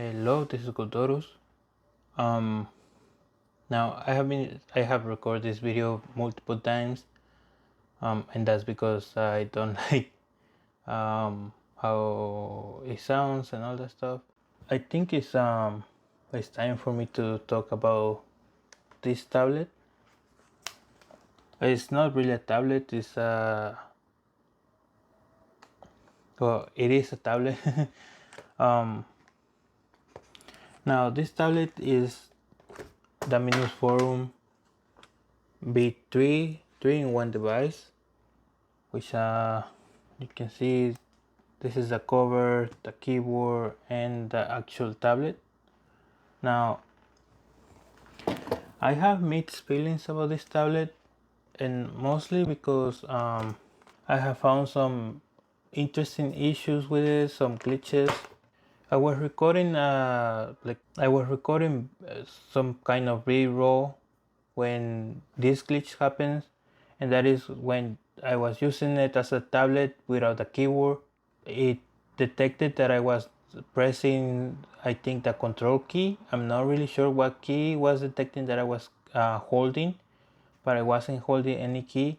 Hello, this is Godorus. Now I have recorded this video multiple times, and that's because I don't like how it sounds and all that stuff. I think it's time for me to talk about this tablet. It's not really a tablet. Well, it is a tablet. um, Now this tablet is the MinisForum V3 3-in-1 device, which you can see this is the cover, the keyboard, and the actual tablet. Now I have mixed feelings about this tablet, and mostly because I have found some interesting issues with it, some glitches. I was recording some kind of B-roll when this glitch happens, and that is when I was using it as a tablet without a keyboard. It detected that I was pressing, I think, the control key. I'm not really sure what key was detecting that I was holding, but I wasn't holding any key,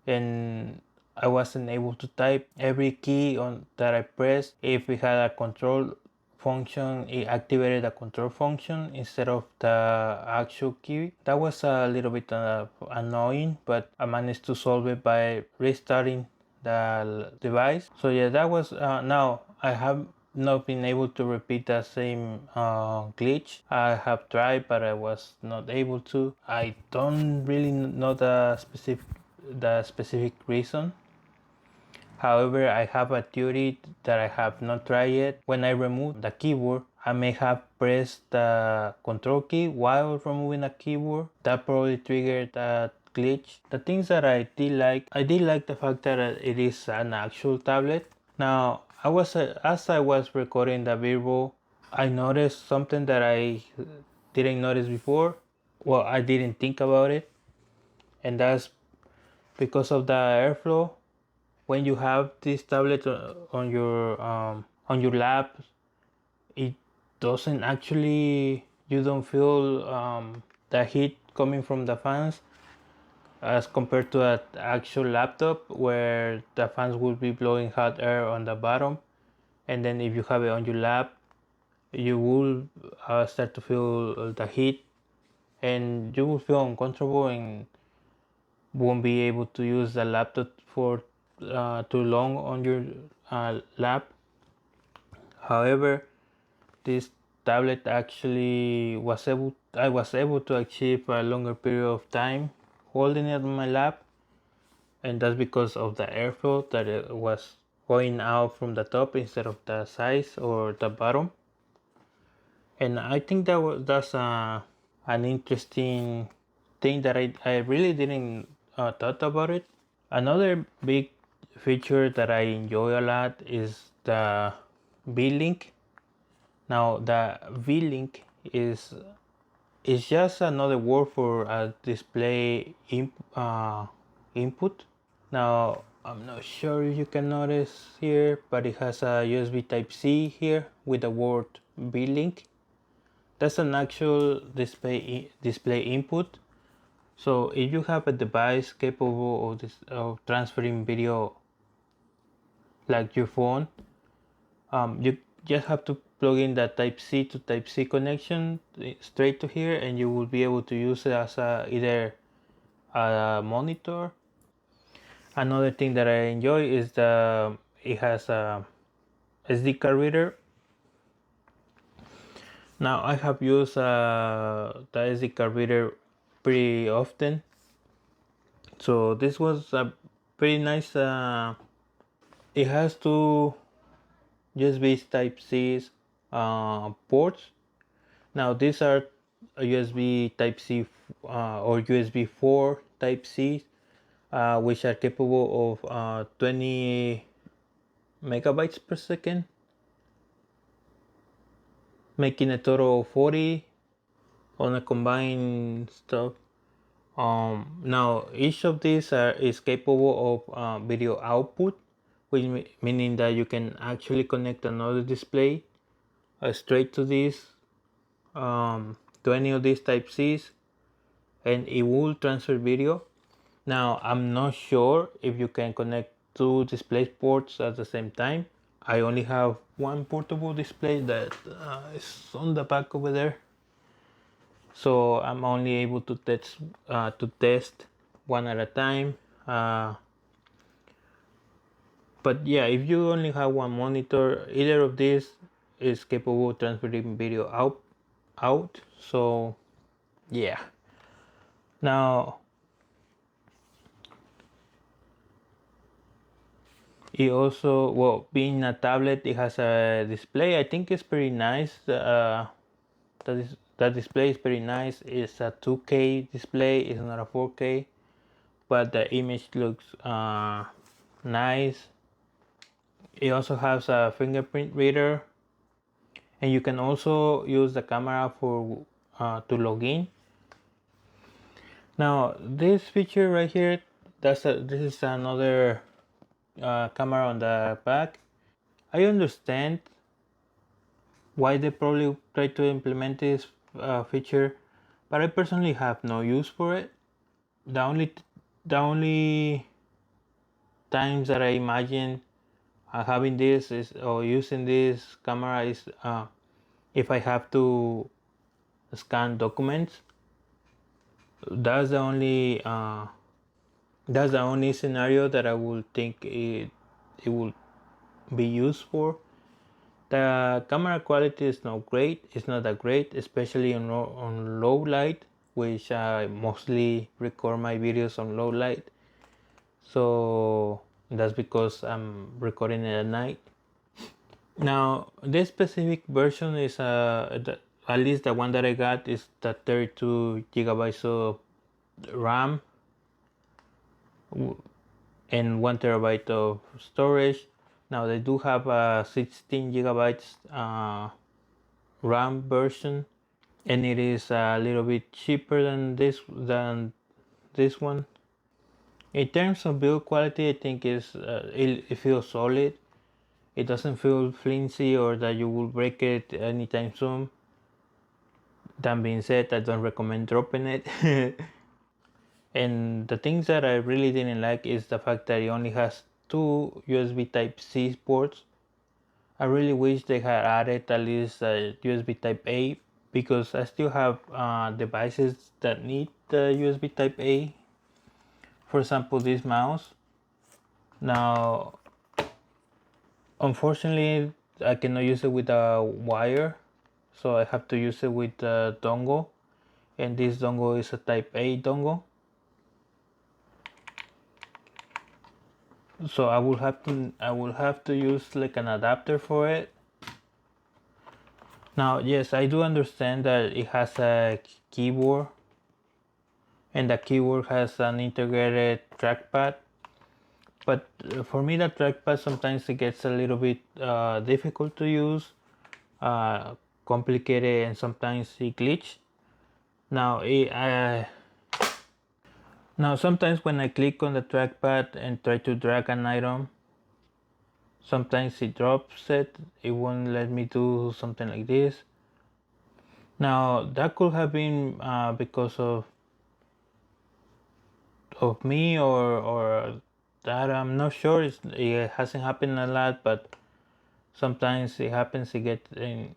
and I wasn't able to type every key on that I pressed. If we had a control function, it activated a control function instead of the actual key. That was a little bit annoying, but I managed to solve it by restarting the device. So yeah, that was now I have not been able to repeat the same glitch. I have tried, but I was not able to. I don't really know the specific reason. However, I have a theory that I have not tried yet. When I remove the keyboard, I may have pressed the control key while removing the keyboard. That probably triggered that glitch. The things that I did like the fact that it is an actual tablet. Now, as I was recording the video, I noticed something that I didn't notice before. Well, I didn't think about it, and that's because of the airflow. When you have this tablet on your lap, it doesn't actually, you don't feel the heat coming from the fans as compared to an actual laptop where the fans will be blowing hot air on the bottom, and then if you have it on your lap, you will start to feel the heat, and you will feel uncomfortable and won't be able to use the laptop for too long on your lap. However, this tablet actually I was able to achieve a longer period of time holding it on my lap, and that's because of the airflow that it was going out from the top instead of the sides or the bottom. And I think that's an interesting thing that I really didn't thought about it. Another big feature that I enjoy a lot is the VLink. Now the VLink is just another word for a display input. Now I'm not sure if you can notice here, but it has a USB Type-C here with the word VLink. That's an actual display input. So if you have a device capable of transferring video like your phone, you just have to plug in the Type-C to Type-C connection straight to here, and you will be able to use it as either a monitor. Another thing that I enjoy is it has a SD card reader. Now I have used the SD card reader pretty often, so this was a pretty nice. It has two USB Type-C ports. Now these are USB Type-C or USB 4 Type-C, which are capable of 20 megabytes per second, making a total of 40 on a combined stuff. Now each of these is capable of video output, which meaning that you can actually connect another display straight to this, to any of these type C's, and it will transfer video. Now I'm not sure if you can connect two display ports at the same time. I only have one portable display that is on the back over there, so I'm only able to test one at a time. But yeah, if you only have one monitor, either of these is capable of transferring video out. So yeah. Now it also, well, being a tablet, it has a display. I think it's pretty nice. That display is pretty nice. It's a 2K display. It's not a 4K, but the image looks nice. It also has a fingerprint reader, and you can also use the camera for to log in. Now this feature right here, this is another camera on the back. I understand why they probably try to implement this feature, but I personally have no use for it. The only times that I imagine having this is, or using this camera, is if I have to scan documents. That's the only scenario that I would think it would be used for. The camera quality is not great. It's not that great, especially on low light, which I mostly record my videos on low light. So that's because I'm recording it at night. Now this specific version is at least the one that I got is the 32 gigabytes of RAM and 1 terabyte of storage. Now they do have a 16 gigabytes RAM version, and it is a little bit cheaper than this one. In terms of build quality, I think it feels solid. It doesn't feel flimsy or that you will break it anytime soon. That being said, I don't recommend dropping it. And the things that I really didn't like is the fact that it only has two USB Type-C ports. I really wish they had added at least a USB Type-A, because I still have devices that need the USB Type-A. For example, this mouse. Now, unfortunately, I cannot use it with a wire, so I have to use it with a dongle, and this dongle is a Type-A dongle. So I will have to use like an adapter for it. Now, yes, I do understand that it has a keyboard, and the keyboard has an integrated trackpad, but for me the trackpad sometimes it gets a little bit difficult to use, complicated, and sometimes it glitch. Now sometimes when I click on the trackpad and try to drag an item, sometimes it drops it. It won't let me do something like this. Now that could have been because of me, or that, I'm not sure. It hasn't happened a lot, but sometimes it happens. It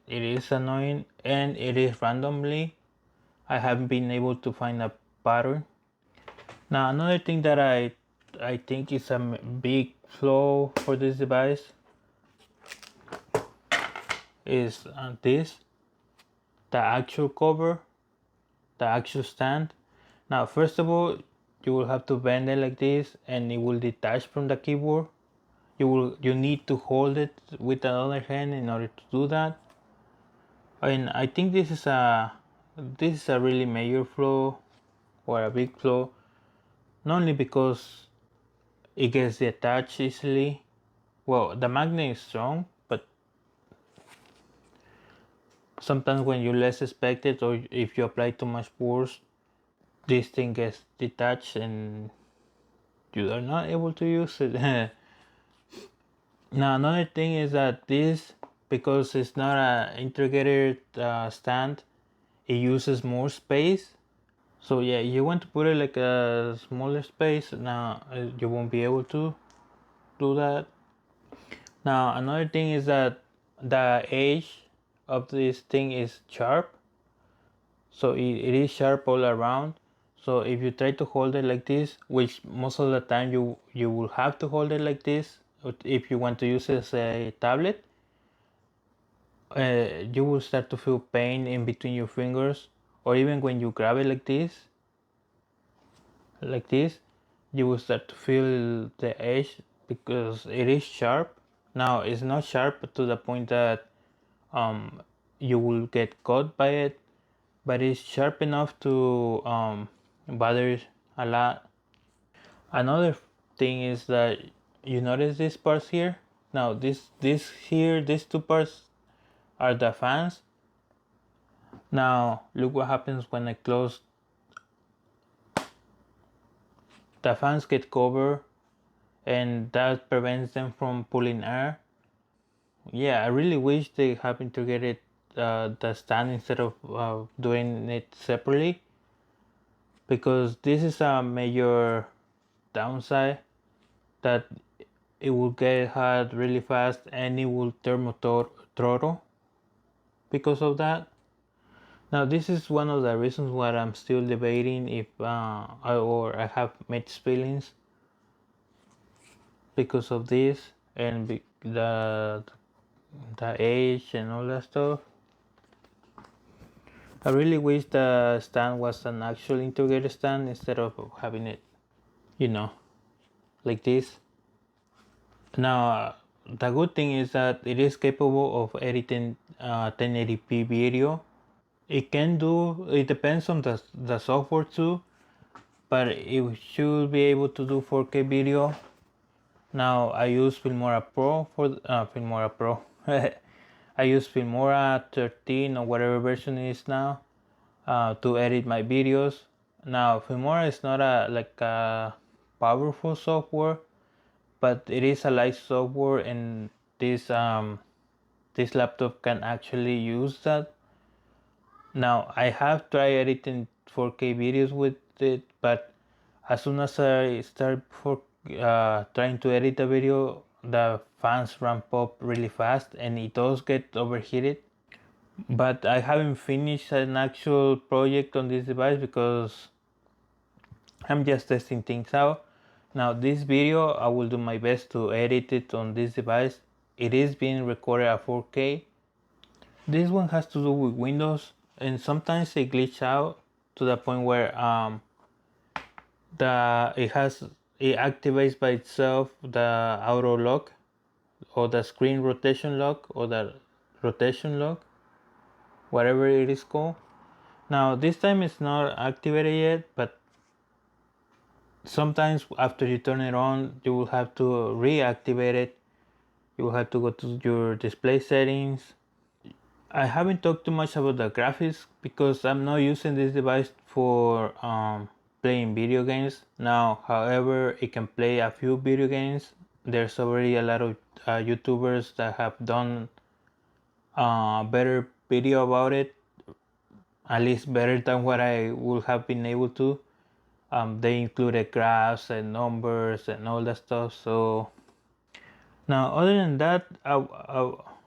is annoying, and it is randomly. I haven't been able to find a pattern. Now another thing that I think is a big flaw for this device is the actual cover, the actual stand. Now first of all, you will have to bend it like this, and it will detach from the keyboard. You need to hold it with another hand in order to do that. And I think this is a really major flaw, or a big flaw, not only because it gets detached easily. Well, the magnet is strong, but sometimes when you less expect it, or if you apply too much force, this thing gets detached and you are not able to use it. Now another thing is that this because it's not an integrated stand, it uses more space. So yeah, you want to put it like a smaller space. Now you won't be able to do that. Now another thing is that the edge of this thing is sharp, so it is sharp all around. So if you try to hold it like this, which most of the time you will have to hold it like this if you want to use it as a tablet, you will start to feel pain in between your fingers, or even when you grab it like this, you will start to feel the edge because it is sharp. Now it's not sharp to the point that you will get caught by it, but it's sharp enough to bother a lot. Another thing is that you notice these parts here. Now these two parts are the fans. Now look what happens when I close. The fans get covered and that prevents them from pulling air. Yeah, I really wish they have integrated the stand instead of doing it separately, because this is a major downside, that it will get hot really fast and it will thermothrottle because of that. Now this is one of the reasons why I'm still debating if I have mixed feelings because of this and the age and all that stuff. I really wish the stand was an actual integrated stand instead of having it, you know, like this. Now, the good thing is that it is capable of editing 1080p video. It can do, it depends on the software too, but it should be able to do 4K video. Now, I use Filmora Pro for Filmora Pro. I use Filmora 13 or whatever version it is now to edit my videos. Now, Filmora is not like a powerful software, but it is a light software, and this laptop can actually use that. Now I have tried editing 4K videos with it, but as soon as I start trying to edit a video, the fans ramp up really fast and it does get overheated. But I haven't finished an actual project on this device because I'm just testing things out. Now this video I will do my best to edit it on this device. It is being recorded at 4K. This one has to do with Windows, and sometimes it glitch out to the point where it activates by itself the auto lock or the screen rotation lock or the rotation lock, whatever it is called. Now this time it's not activated yet, but sometimes after you turn it on you will have to reactivate it. You will have to go to your display settings. I haven't talked too much about the graphics because I'm not using this device for playing video games. Now, however, it can play a few video games. There's already a lot of YouTubers that have done better video about it, at least better than what I would have been able to. They included graphs and numbers and all that stuff. So now, other than that,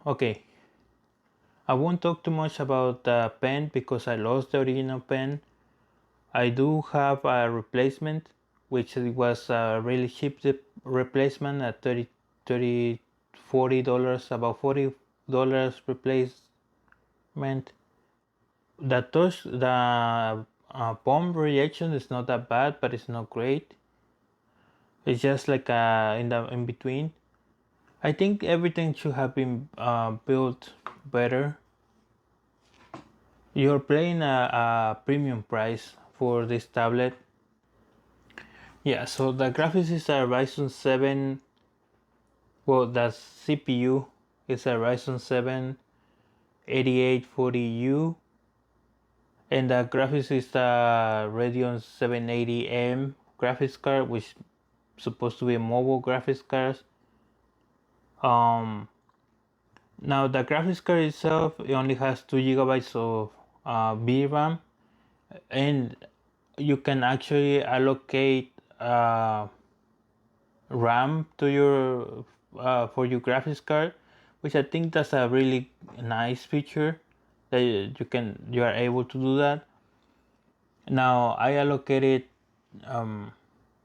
okay. I won't talk too much about the pen because I lost the original pen. I do have a replacement, which was a really cheap replacement at $40, about $40 replacement. The palm reaction is not that bad, but it's not great. It's just like in between. I think everything should have been built better. You're paying a premium price for this tablet. Yeah, so the graphics is a Ryzen 7. Well, the CPU is a Ryzen 7 8840U, and the graphics is a Radeon 780M graphics card, which is supposed to be a mobile graphics card. Now the graphics card itself, it only has 2 gigabytes of VRAM, and you can actually allocate RAM to your for your graphics card, which I think that's a really nice feature that you are able to do that. Now I allocated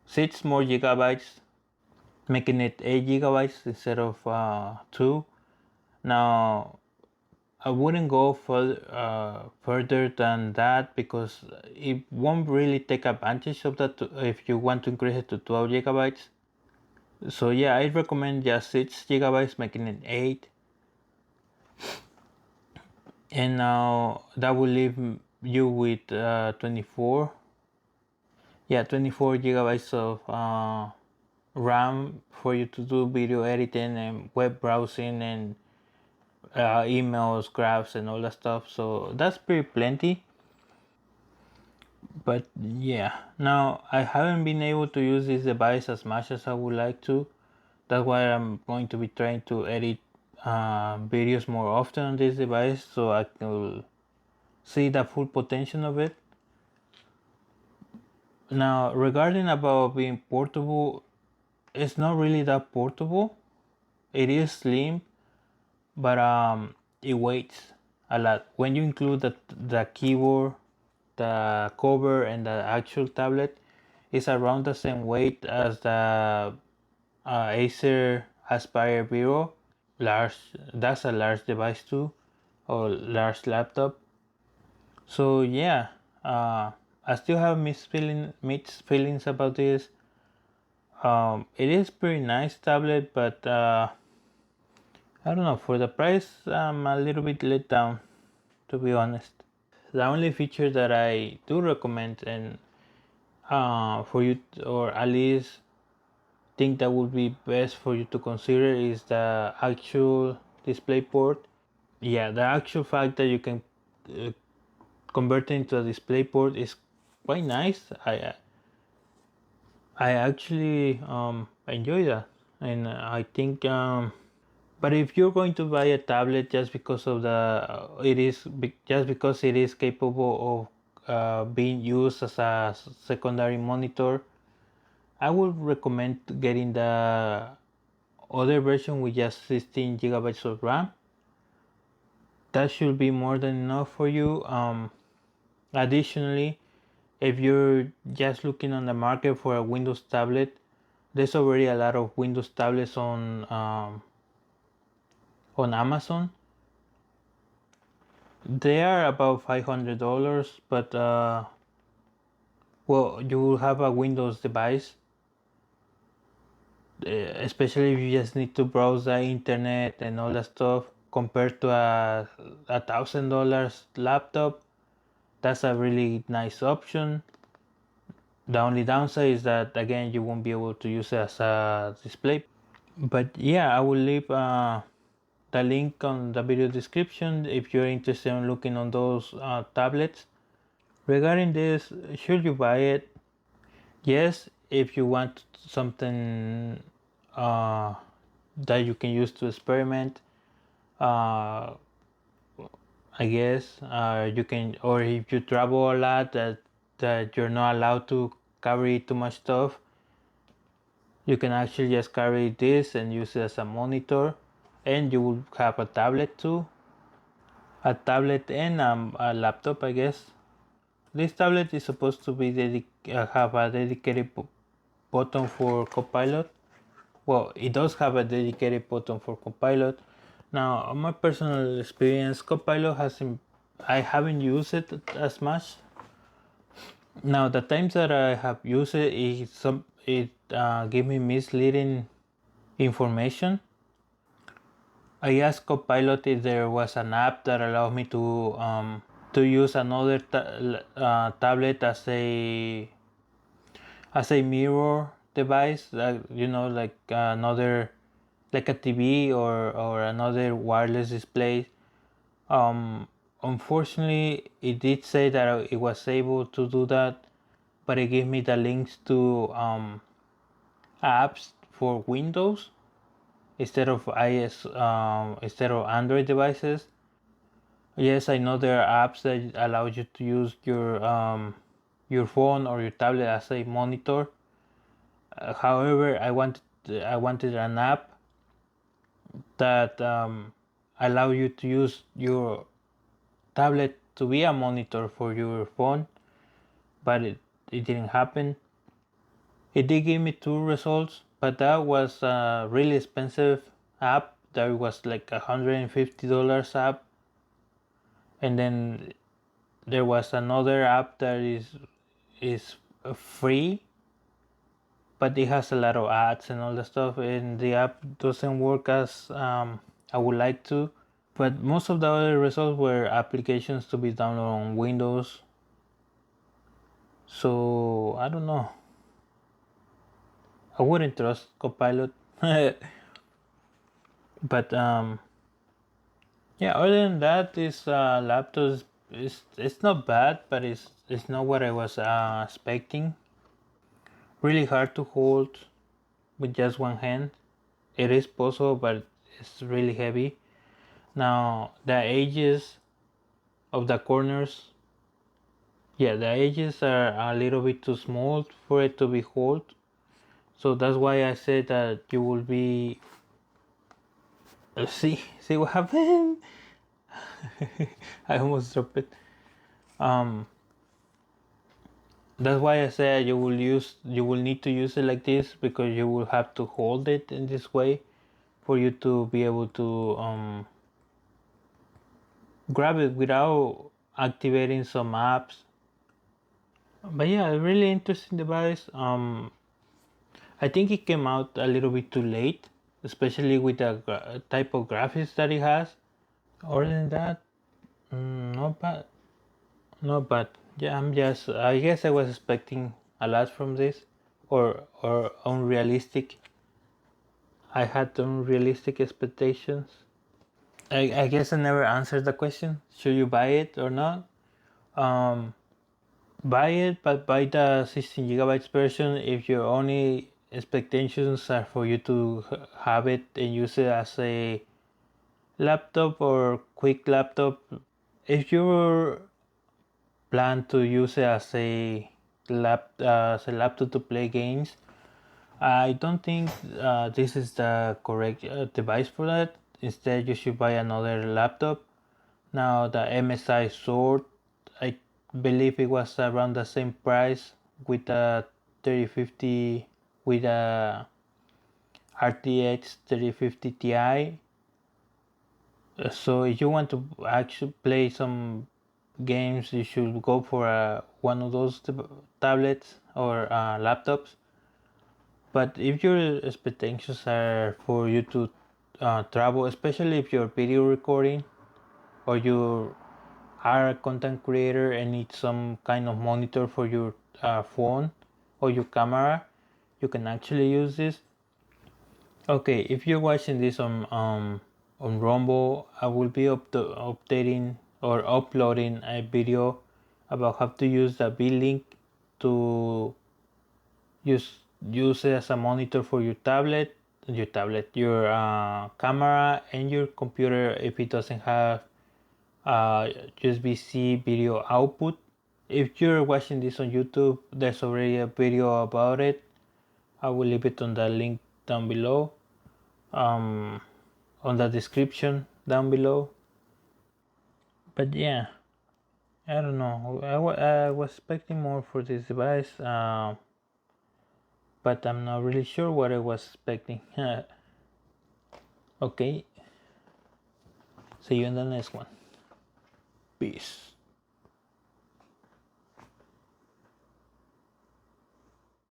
6 more gigabytes, making it 8 gigabytes instead of 2. Now I wouldn't go further than that because it won't really take advantage of that if you want to increase it to 12 gigabytes. So yeah, I recommend just 6 gigabytes, making it 8. And now that will leave you with 24 gigabytes of RAM for you to do video editing and web browsing and emails, graphs, and all that stuff. So that's pretty plenty. But yeah, now I haven't been able to use this device as much as I would like to. That's why I'm going to be trying to edit videos more often on this device so I can see the full potential of it. Now regarding about being portable, it's not really that portable. It is slim, but it weighs a lot. When you include the keyboard, the cover, and the actual tablet, it's around the same weight as the Acer Aspire Vero. Large, that's a large device too, or large laptop. So yeah, I still have mixed feelings about this. It is pretty nice tablet, but I don't know, for the price I'm a little bit let down, to be honest. The only feature that I do recommend and for you or at least think that would be best for you to consider is the actual display port. Yeah, the actual fact that you can uh, convert it into a display port is quite nice. I actually enjoy that, and I think but if you're going to buy a tablet just because of just because it is capable of being used as a secondary monitor, I would recommend getting the other version with just 16 gigabytes of RAM. That should be more than enough for you. Additionally, if you're just looking on the market for a Windows tablet, there's already a lot of Windows tablets on Amazon. They are about $500, but well, you will have a Windows device, especially if you just need to browse the internet and all that stuff. Compared to a $1,000 laptop, that's a really nice option. The only downside is that again you won't be able to use it as a display. But yeah, I will leave the link on the video description if you're interested in looking on those tablets. Regarding this, should you buy it? Yes, if you want something that you can use to experiment, uh, I guess you can, or if you travel a lot that you're not allowed to carry too much stuff, you can actually just carry this and use it as a monitor, and you will have a tablet too, a tablet and a laptop, I guess. This tablet is supposed to be have a dedicated button for Copilot. Well, it does have a dedicated button for Copilot. Now, on my personal experience, Copilot hasn't. I haven't used it as much. Now, the times that I have used it, it gave me misleading information. I asked Copilot if there was an app that allowed me to use another tablet as a mirror device, you know, like another, like a TV or another wireless display. Unfortunately, it did say that it was able to do that, but it gave me the links to apps for Windows, instead of instead of Android devices. Yes, I know there are apps that allow you to use your phone or your tablet as a monitor. However, I wanted an app that allow you to use your tablet to be a monitor for your phone, but it didn't happen. It did give me 2 results, but that was a really expensive app. That was like $150 app, and then there was another app that is free, but it has a lot of ads and all that stuff, and the app doesn't work as I would like to. But most of the other results were applications to be downloaded on Windows. So I don't know. I wouldn't trust Copilot. But yeah, other than that, this laptop it's not bad, but it's not what I was expecting. Really hard to hold with just one hand. It is possible, but it's really heavy. Now the edges of the corners, yeah, the edges are a little bit too small for it to be hold. So that's why I said that you will be. See what happened. I almost dropped it. That's why I said you will need to use it like this, because you will have to hold it in this way for you to be able to grab it without activating some apps. But yeah, a really interesting device. I think it came out a little bit too late, especially with the type of graphics that it has. Other than that, not bad. Not bad. Yeah, I guess I was expecting a lot from this, or unrealistic. I had unrealistic expectations. I guess I never answered the question. Should you buy it or not? Um, Buy it, but buy the 16 gigabytes version if your only expectations are for you to have it and use it as a laptop or quick laptop. If you plan to use it as a laptop to play games, I don't think this is the correct device for that. Instead, you should buy another laptop. Now the MSI Sword, I believe it was around the same price with a 3050, with a RTX 3050 Ti. So if you want to actually play some games, you should go for one of those tablets or laptops. But if your expectations are for you to travel, especially if you're video recording or you are a content creator and need some kind of monitor for your phone or your camera, you can actually use this. Okay, if you're watching this on Rumble, I will be updating or uploading a video about how to use the VLink to use it as a monitor for your your camera and your computer if it doesn't have USB-C video output. If you're watching this on YouTube, there's already a video about it. I will leave it on the link down below, on the description down below. But yeah, I don't know. I was expecting more for this device, but I'm not really sure what I was expecting. Okay, see you in the next one. Peace.